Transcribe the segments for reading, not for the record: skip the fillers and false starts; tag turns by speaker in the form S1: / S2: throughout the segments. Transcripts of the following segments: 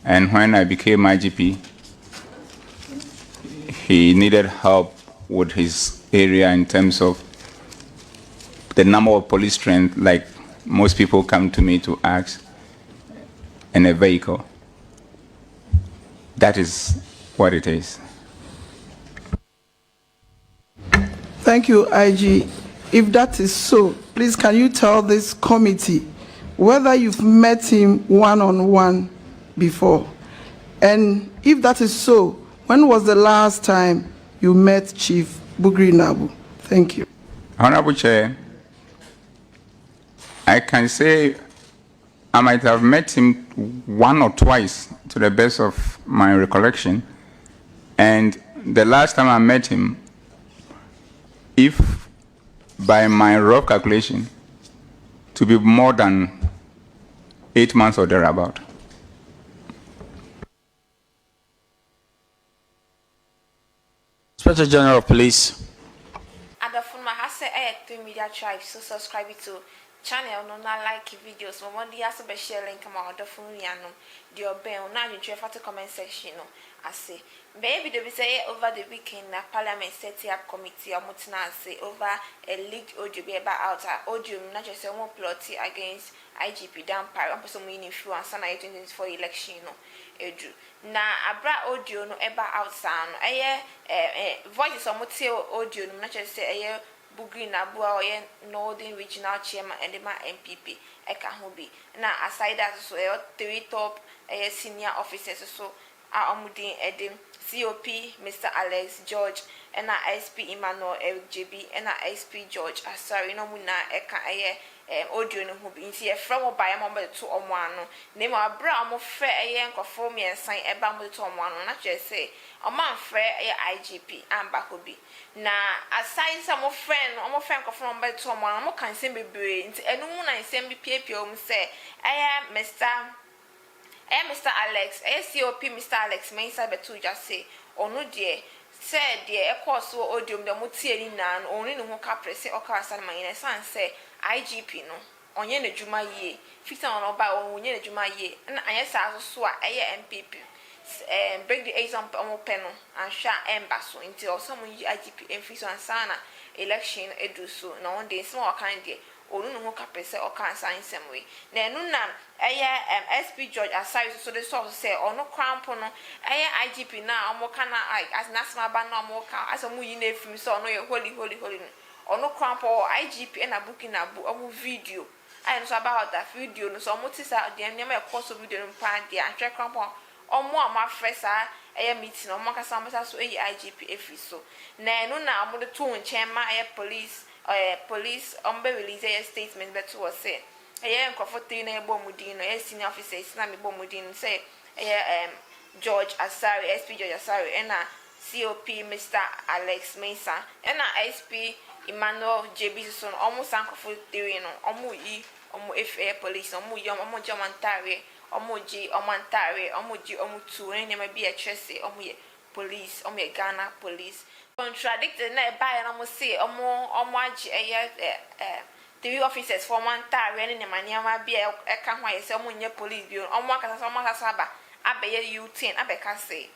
S1: And when I became IGP, he needed help with his area in terms of the number of police strength, like most people come to me to ask, and a vehicle. That is what it is.
S2: Thank you, IG. If that is so, please can you tell this committee whether you've met him one-on-one before? And if that is so, when was the last time you met Chief Bugri Naabu? Thank you.
S1: Honorable Chair, I can say I might have met him one or twice to the best of my recollection. And the last time I met him, if by my rough calculation, to be more than 8 months or thereabout.
S3: Inspector General of Police.
S4: Adafuma has said I 3 media tribes, so subscribe to channel no na like videos. But one day I be share link my other phone no the obey na you try to comment section no. I say baby they be say over the weekend na parliament set up committee or mutina say over a leaked audio be about audio not just one plot against IGP Dampare on person influence na 2024 election no edu na abra audio no eba outside no voices on audio no not just say Bugri Naabu or Northern Regional Chairman and the MPP eka hobi na aside that so 3 top senior officers so Amudin Edim COP Mr. Alex George and SP Emmanuel JB and SP George sorry no muna eka audio no hobi nti from oba ya mo to omwano name abra mo fe nkofo mi ensan eba mo to omwano na che say oman fe IGP amba hobi na aside some friend nkofo mo to omwano mo kan sem bebre nti enu mu na nsem bi piepie o say Mr. Alex, COP Mr. Alex, may say betu just say, onu dear, said dear, a course or odium the mutieri nan, only no capre say or carson my in a son say, IGP no, on yen a juma ye, fix on or by on yen a juma ye, and I saw swa a MPP, break the eggs on panel and share embasso until someone IGP and fix on sana election edu so, no one day small kind dear. Onu no kapese o kan sign some way na enu na SP George aside so the source say onu crampo no IGP na omo kana as nasma ba na omo ka as omo yi na film so onu ye holy onu crampo IGP na Bugri Naabu omo video I know about that video no so omo tisa dem nem e course video no pa dia atwe crampo omo ama fresa meeting omo ka samasa so IGP efi so na enu na omo de to nchema police release a statement but was say nkofo 3 na ebo mudin no senior officers na me bo mudin say George Asari SP George Asari and COP Mr. Alex Mesa and SP Emmanuel JB son almost nkofo 3 no omo FA police omo jamantare omo omantare omo 2 and me be a chese omo police omo Ghana police contradicted na buy na mo say omo agi 3 officers for one time and in maniama be e ka ho aye say omo nye police bi omo akasa ba abeye U10 abeka say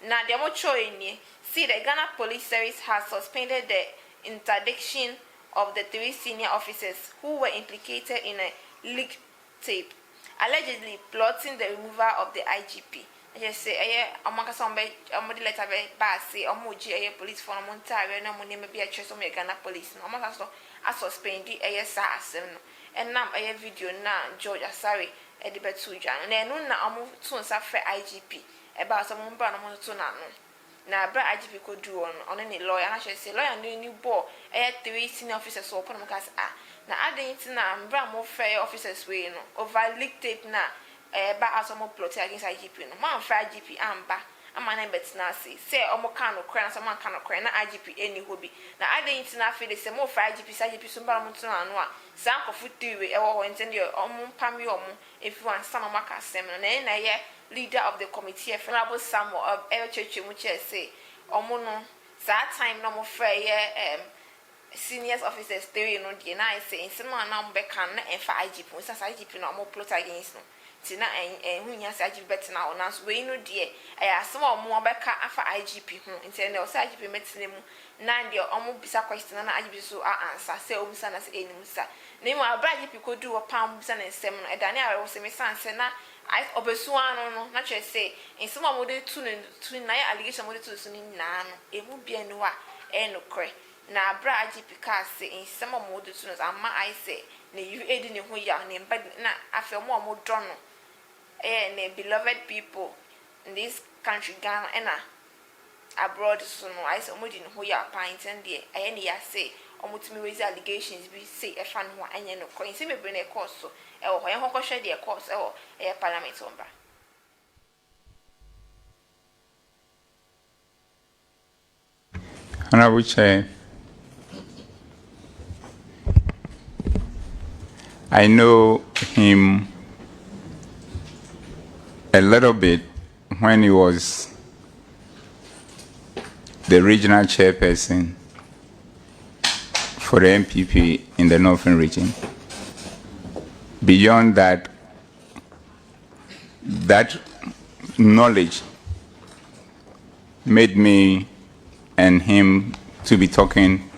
S4: na de mo cho eni see the Ghana Police Service has suspended the interdiction of the 3 senior officers who were implicated in a leaked tape allegedly plotting the removal of the IGP. Yes, say among some the letter by say omoji police for Montario no money maybe a choice of Ghana police no among us I suspend the ASA and now a video now George Asari at the Betujan and then no na soon suffer IGP about some brand to na bra IGP could do on any lawyer and I should say lawyer new ball 3 senior officers so upon na adding na bra more fair officers way no over leak tape na ba asomo plot against IGP no man fra IGP amba amana betina say omo kan no kran so man kan no kran na IGP eni hobi na adenti na fe de say mo fra IGP so mbara mo tun anu a san kofu tiwe e wo enten de omo mpam yo omo efu ansa no maka sem no na ye leader of the committee Honorable Samuel of Church mu che say omo no that time no mo fra ye seniors officers 3 no de na say insema na mo be kan na enfa IGP so IGP no mo plot against no tina hu nya say IGP betina o na so we no de asem omo obeka afa IGP hu nti na o say IGP metina mu na de omo bisa question na IGP so answer say o bisa na say enim sa na mu abra IGP ko du o pam bisa na nsem no edane a wo se me sanse na obesu anu no na che say nsem omo de tu na ya allegation mo de tu so ni na no emu bia no a no kre na abra IGP ka say nsem omo de tu no ama I say na you edi ne ho ya na mba na afi omo do no ne beloved people in this country Ghana and abroad so no I say omo di ne ho ya pint and there aye ne ya say omo timi raise allegations be say e fa no anya no kro nse mebre na course so e ho ye ho hwehwe de course e parliament ombra
S1: Honorable Chair, I know him a little bit when he was the regional chairperson for the MPP in the Northern region. Beyond that, that knowledge made me and him to be talking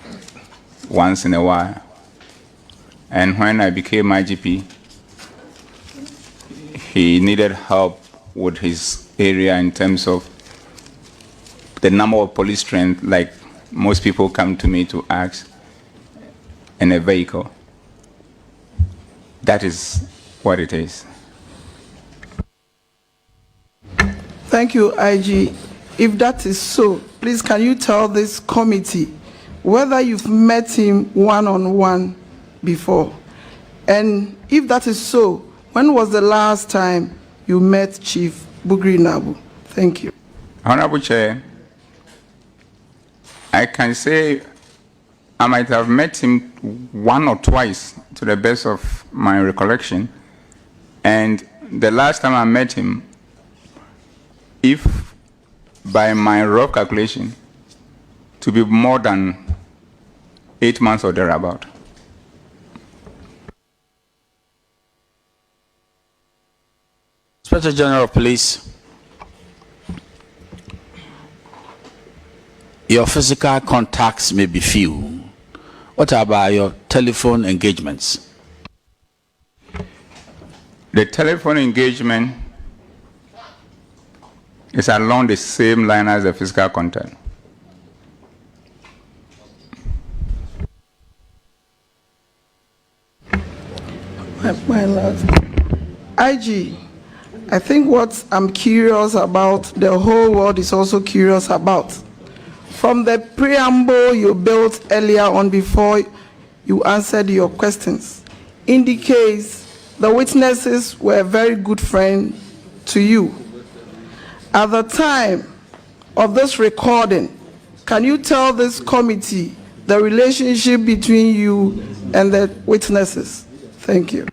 S1: once in a while. And when I became IGP, he needed help with his area in terms of the number of police strength, like most people come to me to ask, in a vehicle. That is what it is.
S2: Thank you, IG. If that is so, please can you tell this committee whether you've met him one-on-one before? And if that is so, when was the last time you met Chief Bugri Naabu? Thank you.
S1: Honorable Chair, I can say I might have met him one or twice to the best of my recollection. And the last time I met him, if by my rough calculation, to be more than 8 months or thereabout.
S3: Inspector General of Police, your physical contacts may be few. What about your telephone engagements?
S1: The telephone engagement is along the same line as the physical contact.
S2: My last. IG, I think what I'm curious about, the whole world is also curious about. From the preamble you built earlier on before you answered your questions, indicates the witnesses were a very good friend to you. At the time of this recording, can you tell this committee the relationship between you and the witnesses? Thank you.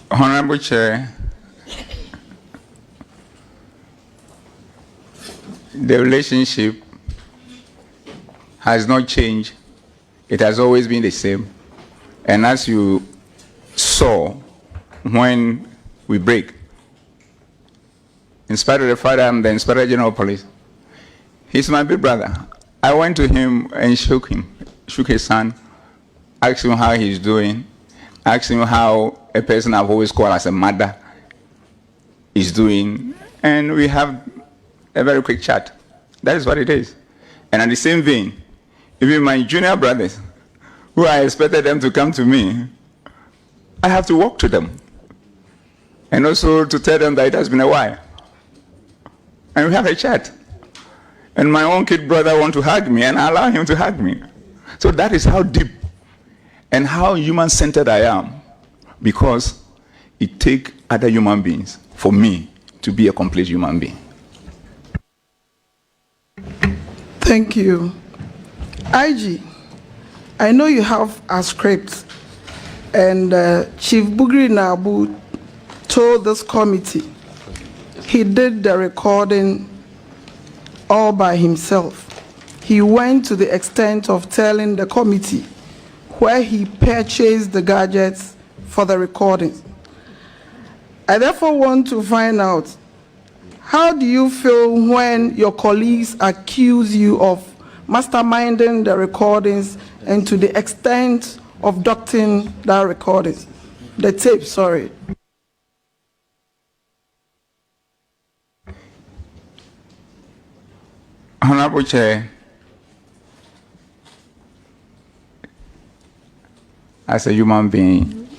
S1: Honorable Chair, the relationship has not changed. It has always been the same. And as you saw when we break, in spite of the fact I'm the Inspector General of Police, he's my big brother. I went to him and shook his hand, asked him how he's doing, asked him how a person I've always called as a mother is doing, and we have a very quick chat. That is what it is. And in the same vein, even my junior brothers, who I expected them to come to me, I have to walk to them. And also to tell them that it has been a while. And we have a chat. And my own kid brother wants to hug me, and I allow him to hug me. So that is how deep and how human-centered I am, because it takes other human beings for me to be a complete human being.
S2: Thank you. IG, I know you have a script, and Chief Bugri Naabu told this committee he did the recording all by himself. He went to the extent of telling the committee where he purchased the gadgets for the recording. I therefore want to find out, how do you feel when your colleagues accuse you of masterminding the recordings and to the extent of doctoring that recordings, the tape, sorry?
S1: Honorable Chair, as a human being,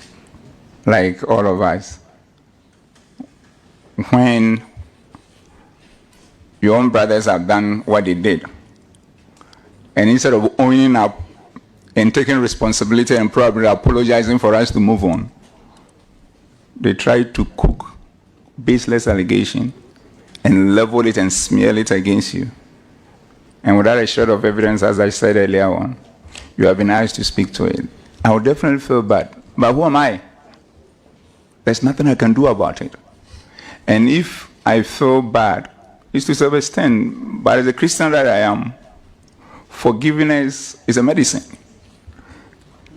S1: like all of us, when your own brothers have done what they did, and instead of owning up and taking responsibility and probably apologizing for us to move on, they try to cook baseless allegation and level it and smear it against you. And without a shred of evidence, as I said earlier on, you have been asked to speak to it. I would definitely feel bad. But who am I? There's nothing I can do about it. And if I feel bad, it's to some extent, but as a Christian that I am, forgiveness is a medicine.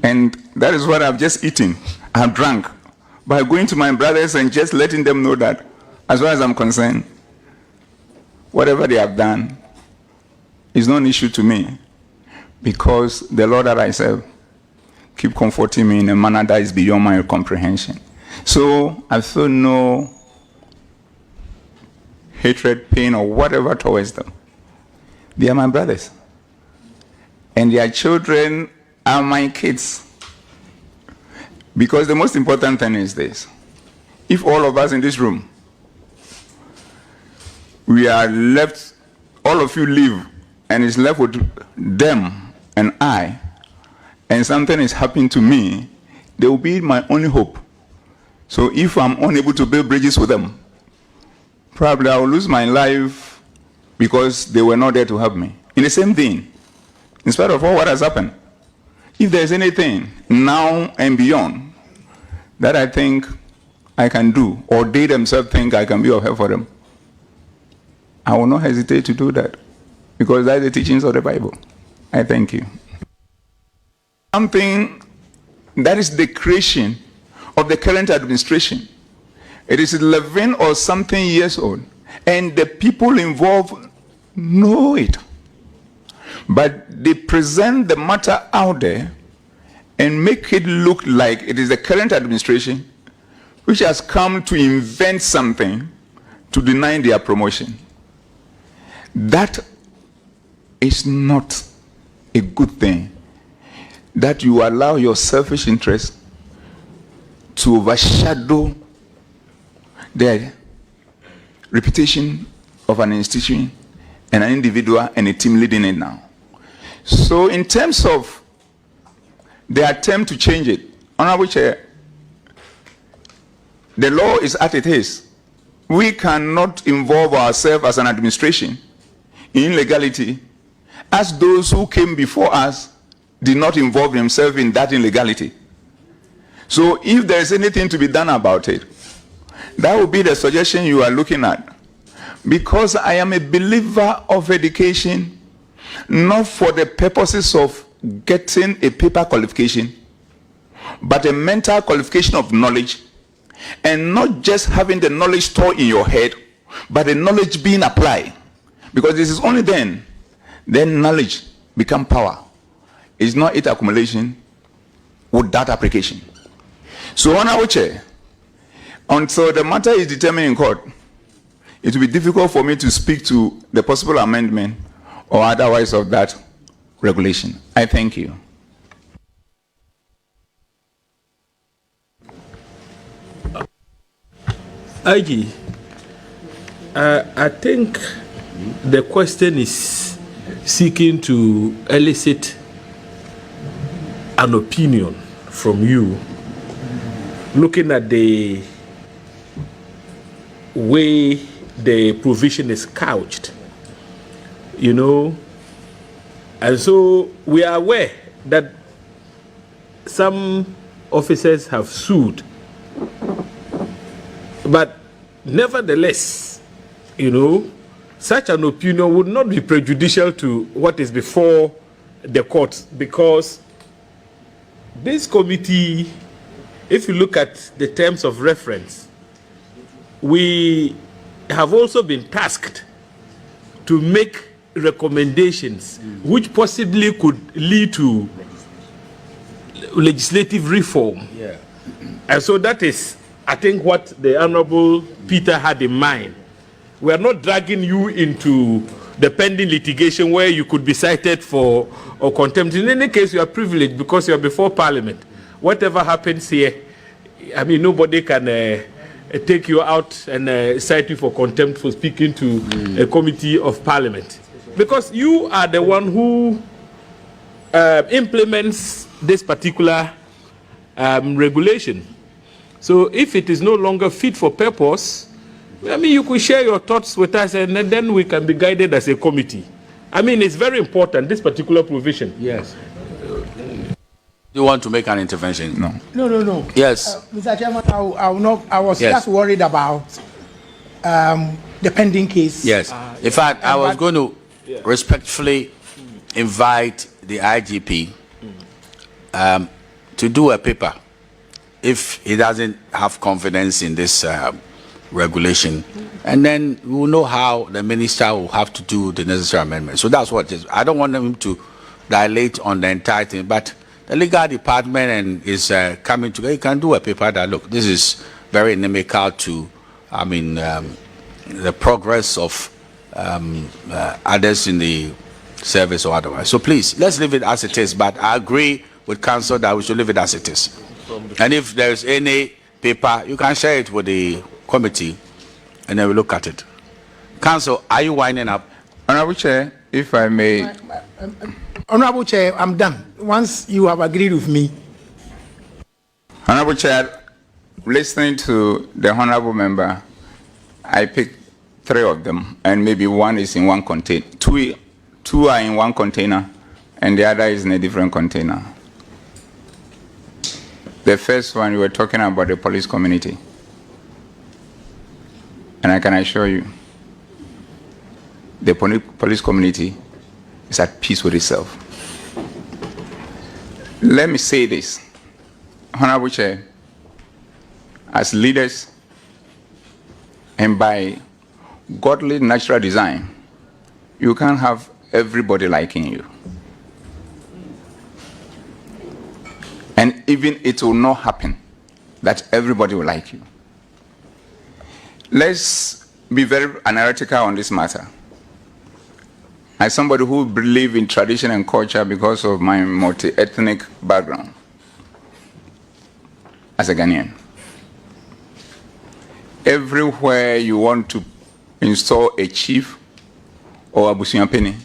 S1: And that is what I've just eaten. I've drunk. By going to my brothers and just letting them know that, as far as I'm concerned, whatever they have done is not an issue to me, because the Lord that I serve keep comforting me in a manner that is beyond my comprehension. So I feel no hatred, pain, or whatever towards them. They are my brothers. And their children are my kids. Because the most important thing is this. If all of us in this room, we are left, all of you leave, and it's left with them and I, and something is happening to me, they will be my only hope. So if I'm unable to build bridges with them, probably I will lose my life because they were not there to help me. In the same thing, in spite of all what has happened, if there's anything now and beyond that I think I can do, or they themselves think I can be of help for them, I will not hesitate to do that, because that's the teachings of the Bible. I thank you. Something that is the creation of the current administration. It is 11 or something years old, and the people involved know it. But they present the matter out there and make it look like it is the current administration which has come to invent something to deny their promotion. That is not a good thing, that you allow your selfish interest to overshadow the reputation of an institution and an individual and a team leading it now. So in terms of the attempt to change it, Honorable Chair, the law is as it is. We cannot involve ourselves as an administration in illegality, as those who came before us did not involve themselves in that illegality. So if there is anything to be done about it, that would be the suggestion you are looking at. Because I am a believer of education, not for the purposes of getting a paper qualification, but a mental qualification of knowledge, and not just having the knowledge stored in your head, but the knowledge being applied. Because this is only then knowledge become power. It's not its accumulation with that application. So Honorable Chair, until the matter is determined in court, it will be difficult for me to speak to the possible amendment or otherwise of that regulation. I thank you.
S5: IG, I think the question is seeking to elicit an opinion from you, looking at the way the provision is couched, you know. And so we are aware that some officers have sued, but nevertheless, you know, such an opinion would not be prejudicial to what is before the court, because this committee, if you look at the terms of reference, we have also been tasked to make recommendations which possibly could lead to legislative reform.
S3: Yeah.
S5: And so that is, I think, what the Honorable Peter had in mind. We are not dragging you into the pending litigation where you could be cited for or contempt. In any case, you are privileged because you are before Parliament. Whatever happens here, I mean, nobody can take you out and cite you for contempt for speaking to a committee of Parliament. Because you are the one who implements this particular regulation. So if it is no longer fit for purpose, I mean, you could share your thoughts with us and then we can be guided as a committee. I mean, it's very important, this particular provision.
S3: Yes. You want to make an intervention?
S1: No.
S6: No.
S3: Yes.
S6: Mr. Chairman, I will not. I was
S3: Yes.
S6: just worried about the pending case.
S3: Yes. In fact, I was going to respectfully invite the IGP to do a paper if he doesn't have confidence in this regulation, and then we will know how the minister will have to do the necessary amendments. So that's what it is. I don't want him to dilate on the entire thing, but the legal department and is coming together. You can do a paper that, look, this is very inimical to, I mean, the progress of others in the service or otherwise. So please, let's leave it as it is. But I agree with council that we should leave it as it is. And if there's any paper, you can share it with the committee, and then we look at it. Council, are you winding up?
S1: Honorable Chair, if I may.
S6: Honorable Chair, I'm done. Once you have agreed with me.
S1: Honorable Chair, listening to the honorable member, I picked 3 of them, and maybe one is in one container. Two are in one container, and the other is in a different container. The first one, we were talking about the police community. And I can assure you, the police community is at peace with itself. Let me say this, Honorable Chair, as leaders and by godly natural design, you can't have everybody liking you. And even it will not happen that everybody will like you. Let's be very analytical on this matter. As somebody who believes in tradition and culture because of my multi-ethnic background as a Ghanaian, everywhere you want to install a chief or a busuapeni,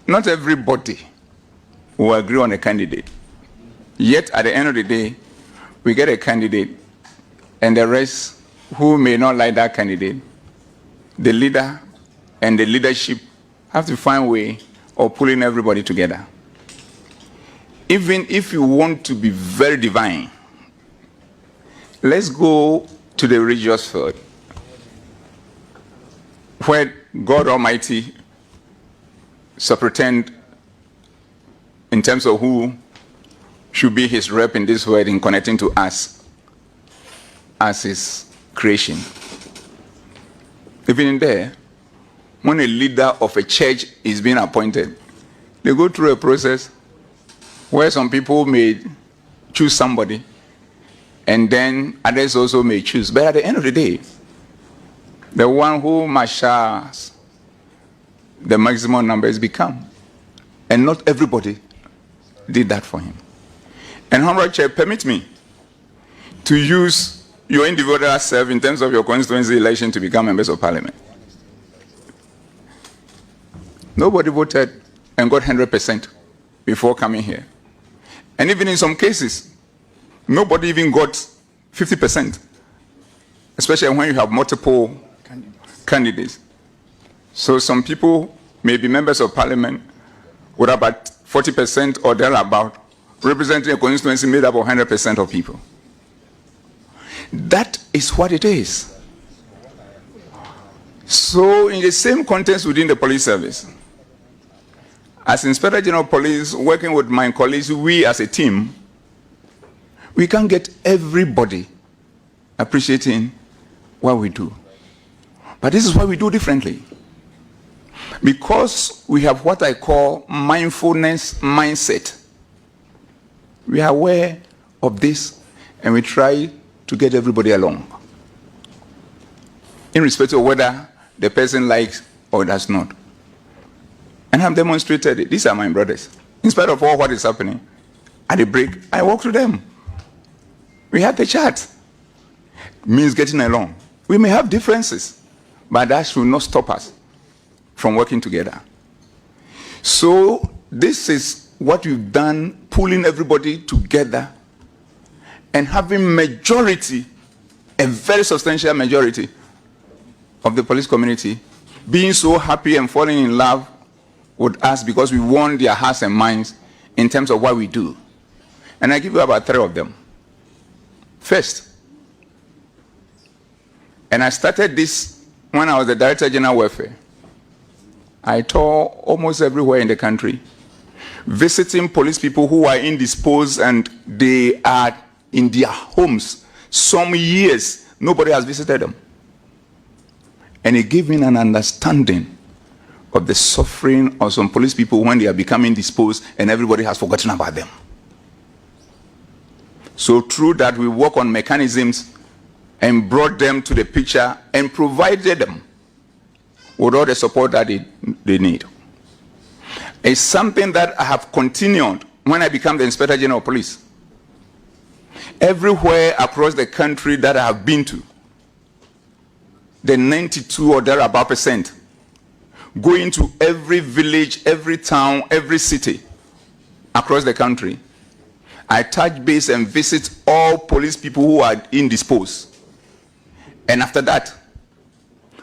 S1: not everybody will agree on a candidate. Yet at the end of the day, we get a candidate, and the rest who may not like that candidate, the leader and the leadership have to find a way of pulling everybody together. Even if you want to be very divine, let's go to the religious field, where God Almighty superintend in terms of who should be his rep in this world in connecting to us as his creation. Even in there, when a leader of a church is being appointed, they go through a process where some people may choose somebody and then others also may choose. But at the end of the day, the one who marshals the maximum number is become. And not everybody did that for him. And Honorable Chair, permit me to use your individual self in terms of your constituency election to become members of Parliament. Nobody voted and got 100% before coming here. And even in some cases, nobody even got 50%, especially when you have multiple candidates. So some people may be members of Parliament with about 40% or thereabout, representing a constituency made up of 100% of people. That is what it is. So in the same context within the police service, as Inspector General of Police, working with my colleagues, we as a team, we can't get everybody appreciating what we do. But this is what we do differently. Because we have what I call mindfulness mindset. We are aware of this and we try to get everybody along, in respect of whether the person likes or does not. And I've demonstrated it. These are my brothers. In spite of all what is happening, at the break, I walk to them. We have the chat. Means getting along. We may have differences, but that should not stop us from working together. So this is what we've done, pulling everybody together and having majority, a very substantial majority of the police community being so happy and falling in love with us because we won their hearts and minds in terms of what we do. And I give you about 3 of them. First, and I started this when I was the Director General Welfare. I toured almost everywhere in the country, visiting police people who are indisposed and they are in their homes. Some years, nobody has visited them. And it gave me an understanding of the suffering of some police people when they are becoming disposed and everybody has forgotten about them. So through that, we work on mechanisms and brought them to the picture and provided them with all the support that they need. It's something that I have continued when I became the Inspector General of Police. Everywhere across the country that I have been to, the 92 or thereabout %, going to every village, every town, every city across the country, I touch base and visit all police people who are indisposed. And after that,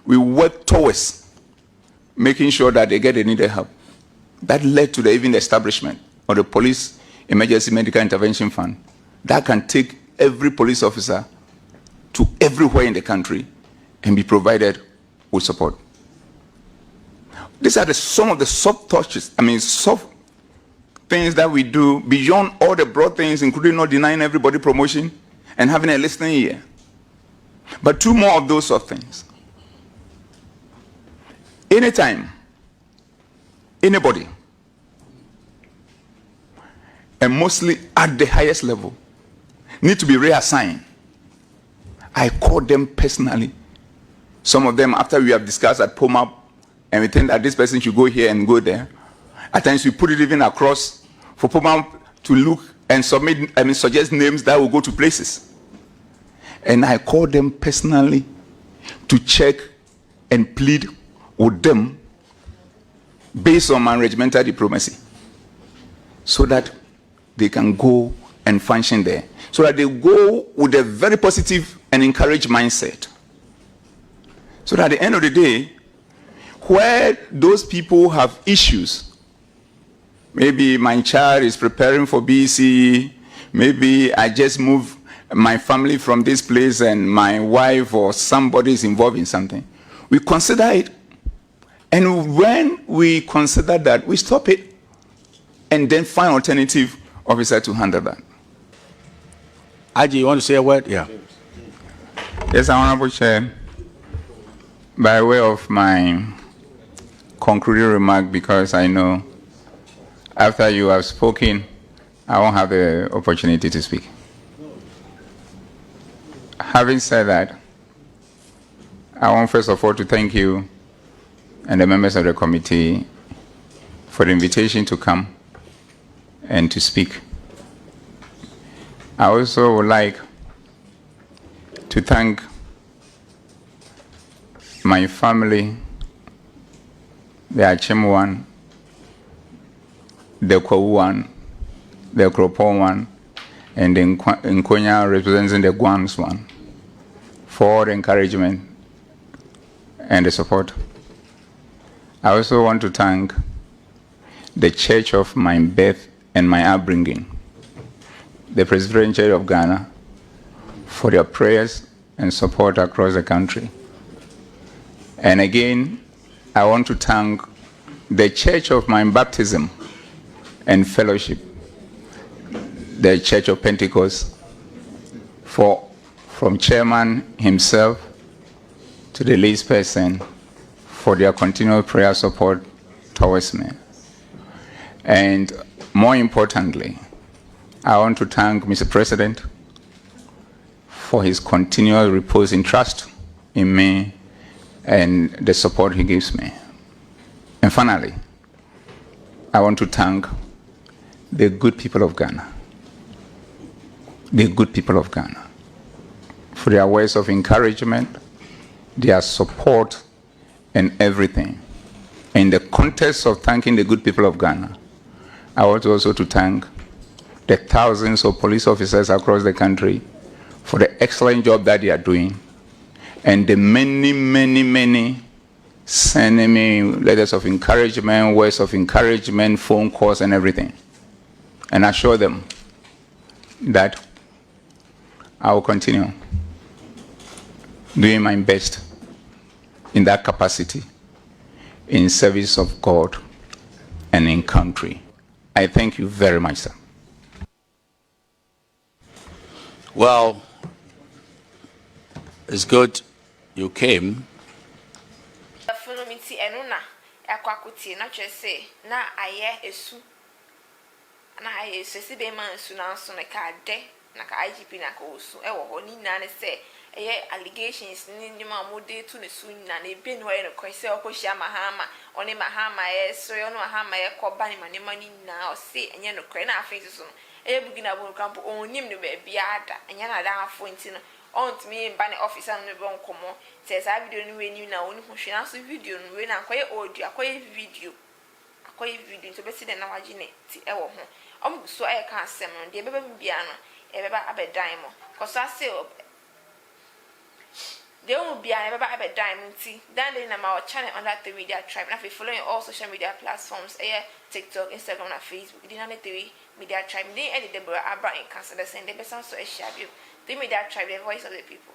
S1: we work towards making sure that they get the needed help. That led to the even establishment of the Police Emergency Medical Intervention Fund that can take every police officer to everywhere in the country and be provided with support. These are some of the soft touches, soft things that we do beyond all the broad things, including not denying everybody promotion and having a listening ear. But 2 more of those soft things. Anytime, anybody, and mostly at the highest level, need to be reassigned, I call them personally. Some of them, after we have discussed at POMAP, and we think that this person should go here and go there, at times we put it even across for POMAP to look and suggest names that will go to places. And I call them personally to check and plead with them based on my regimental diplomacy, so that they can go and function there, so that they go with a very positive and encouraged mindset, so that at the end of the day, where those people have issues, maybe my child is preparing for BC, maybe I just moved my family from this place and my wife or somebody is involved in something, we consider it. And when we consider that, we stop it and then find alternative officer to handle that.
S3: Aji, you want to say a word? Yeah.
S1: Yes, Honorable Chair. By way of my concluding remark, because I know after you have spoken, I won't have the opportunity to speak. Having said that, I want first of all to thank you and the members of the committee for the invitation to come and to speak. I also would like to thank my family, the Achim one, the Kwawu one, the Kropon one, and the Nkonya representing the Guans one, for the encouragement and the support. I also want to thank the church of my birth and my upbringing, the Presbyterian Church of Ghana, for their prayers and support across the country. And again, I want to thank the church of my baptism and fellowship, the Church of Pentecost, from chairman himself to the least person for their continual prayer support towards me. And more importantly, I want to thank Mr. President for his continual repose in trust in me and the support he gives me. And finally, I want to thank the good people of Ghana, for their words of encouragement, their support, and everything. In the context of thanking the good people of Ghana, I want also to thank the thousands of police officers across the country for the excellent job that they are doing, and the many sending me letters of encouragement, words of encouragement, phone calls, and everything. And I assure them that I will continue doing my best in that capacity, in service of God and in country. I thank you very much, sir.
S3: Well, it's good you came.
S4: Allegations ni mamude to the soon and a bin where no question Koshia Mahama, only Mahama, so you know Mahama, Kobani, money now, say, and you know, Crana faces on a Bugri Naabu camp, only him to be beata, and Yana down for instance. On to me, Banny office and the bon como says I video when you now only pushing us a video and when I quite audio, a quiet video to be sitting now. So I can't summon the baby piano, a baby diamond, cause I say. There will be a diamond tea. Then they name our channel on that 3 Media Tribe. And if you're following all social media platforms, TikTok, Instagram, and Facebook, you didn't 3 Media Tribe. They edit the Deborah Abraham Cancer, the same. They be some so a shabby. 3 Media Tribe, the voice of the people.